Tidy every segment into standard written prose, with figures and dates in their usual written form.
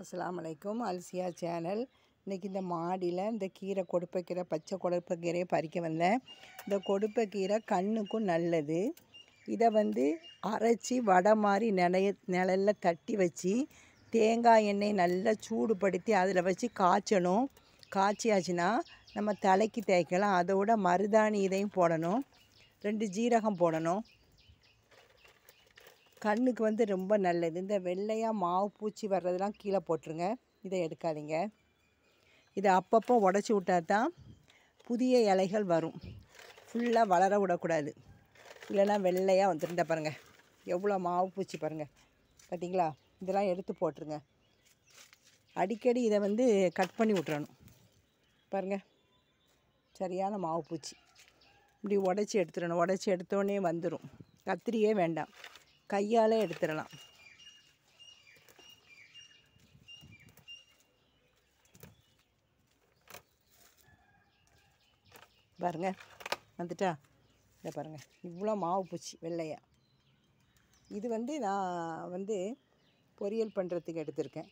அஸ்ஸலாமு அலைக்கும். அல்சியா சேனல். இன்றைக்கி இந்த மாடியில் இந்த கீரை கொடுப்பைக்கீரை, பச்சை கொடுப்பைக்கீரையை பறிக்க வந்தேன். இந்த கொடுப்பைக்கீரை கண்ணுக்கும் நல்லது. இதை அரைச்சி வடை மாதிரி நிழலில் தட்டி வச்சு தேங்காய் எண்ணெய் நல்லா சூடுபடுத்தி அதில் வச்சு காய்ச்சணும். காய்ச்சியாச்சுன்னா நம்ம தலைக்கு தேய்க்கலாம். அதோட மருதாணி இதையும் போடணும். 2 ஜீரகம் போடணும். கண்ணுக்கு ரொம்ப நல்லது. இந்த வெள்ளையாக மாவு பூச்சி வர்றதெல்லாம் கீழே போட்டுருங்க. இதை எடுக்காதீங்க. இதை அப்பப்போ உடச்சி விட்டால் தான் புதிய இலைகள் வரும். ஃபுல்லாக வளர விடக்கூடாது, இல்லைன்னா வெள்ளையாக வந்துருந்த பாருங்கள். எவ்வளோ மாவு பூச்சி பாருங்கள், பார்த்தீங்களா? இதெல்லாம் எடுத்து போட்டுருங்க. அடிக்கடி இதை கட் பண்ணி விட்றணும். பாருங்கள், சரியான மாவு பூச்சி. இப்படி உடச்சி எடுத்துடணும். உடச்சி எடுத்தோடனே வந்துடும். கத்திரியே வேண்டாம், கையால் எடுத்துடலாம். பாருங்கள், வந்துட்டா? இதை பாருங்கள், இவ்வளோ மாவு பூச்சி வெள்ளையா. இது நான் பொரியல் பண்ணுறதுக்கு எடுத்திருக்கேன்.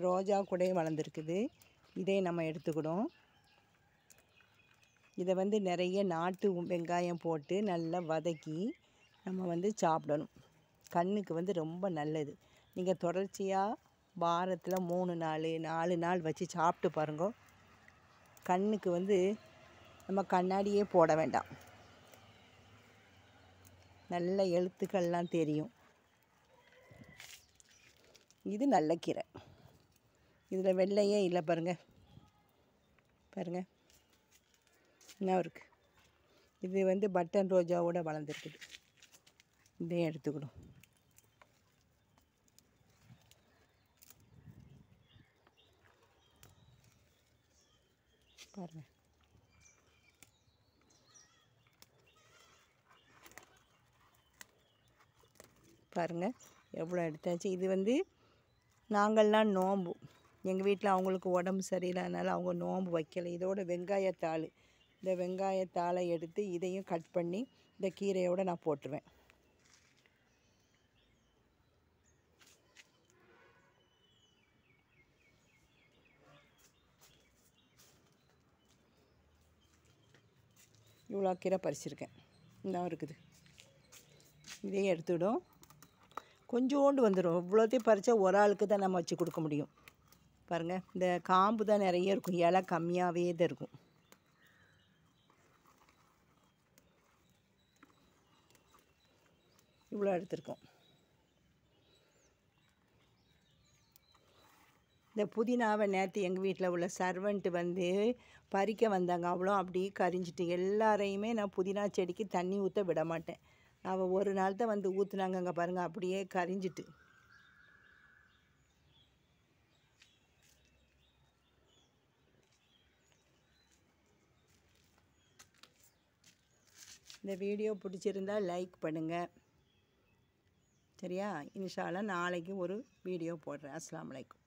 ரோஜா கூடயும் வளர்ந்துருக்குது. இதே நம்ம எடுத்துக்கிடும். இதை நிறைய நாட்டு வெங்காயம் போட்டு நல்லா வதக்கி நம்ம சாப்பிடணும். கண்ணுக்கு ரொம்ப நல்லது. நீங்கள் தொடர்ச்சியாக வாரத்தில் 3 நாள் 4 நாள் வச்சு சாப்பிட்டு பாருங்க. கண்ணுக்கு நம்ம கண்ணாடியே போட வேண்டாம், நல்ல எழுத்துக்கள்லாம் தெரியும். இது நல்ல கீரை. இதில் வெள்ளையே இல்லை பாருங்கள். பாருங்கள், என்ன இருக்குது? இது பட்டன் ரோஜாவோட வளர்ந்துருக்குது. இதையும் எடுத்துக்கிடும். பாருங்கள், பாருங்கள் எவ்வளோ எடுத்தாச்சு. இது நாங்கள்லாம் நோம்பு, எங்கள் வீட்டில் அவங்களுக்கு உடம்பு சரியில்லைனால அவங்க நோம்பு வைக்கலை. இதோட வெங்காயத்தாள், இந்த வெங்காயத்தாளை எடுத்து இதையும் கட் பண்ணி இந்த கீரையோடு நான் போட்டுருவேன். இவ்வளோ கீரை பறிச்சிருக்கேன். இன்னும் இருக்குது. இதையும் எடுத்துவிடும். கொஞ்சோண்டு வந்துடும். இவ்வளோத்தையும் பறித்தா ஒரு ஆளுக்கு தான் நம்ம வச்சு கொடுக்க முடியும். பாருங்கள், இந்த காம்பு தான் நிறைய இருக்கும், இலை கம்மியாகவே தான் இருக்கும். இவ்வளோ எடுத்துருக்கோம். இந்த புதினாவை நேற்று எங்கள் வீட்டில் உள்ள சர்வெண்ட்டு பறிக்க வந்தாங்க. அவ்வளோ அப்படியே கரிஞ்சிட்டு. எல்லாரையுமே நான் புதினா செடிக்கு தண்ணி ஊற்ற விட மாட்டேன். அவள் ஒரு நாள் தான் ஊற்றுனாங்க. அங்கே பாருங்கள், அப்படியே கரிஞ்சிட்டு. இந்த வீடியோ பிடிச்சிருந்தால் லைக் பண்ணுங்கள், சரியா? இன்ஷா அல்லாஹ் நாளைக்கு ஒரு வீடியோ போடுறேன். அஸ்ஸலாமு அலைக்கும்.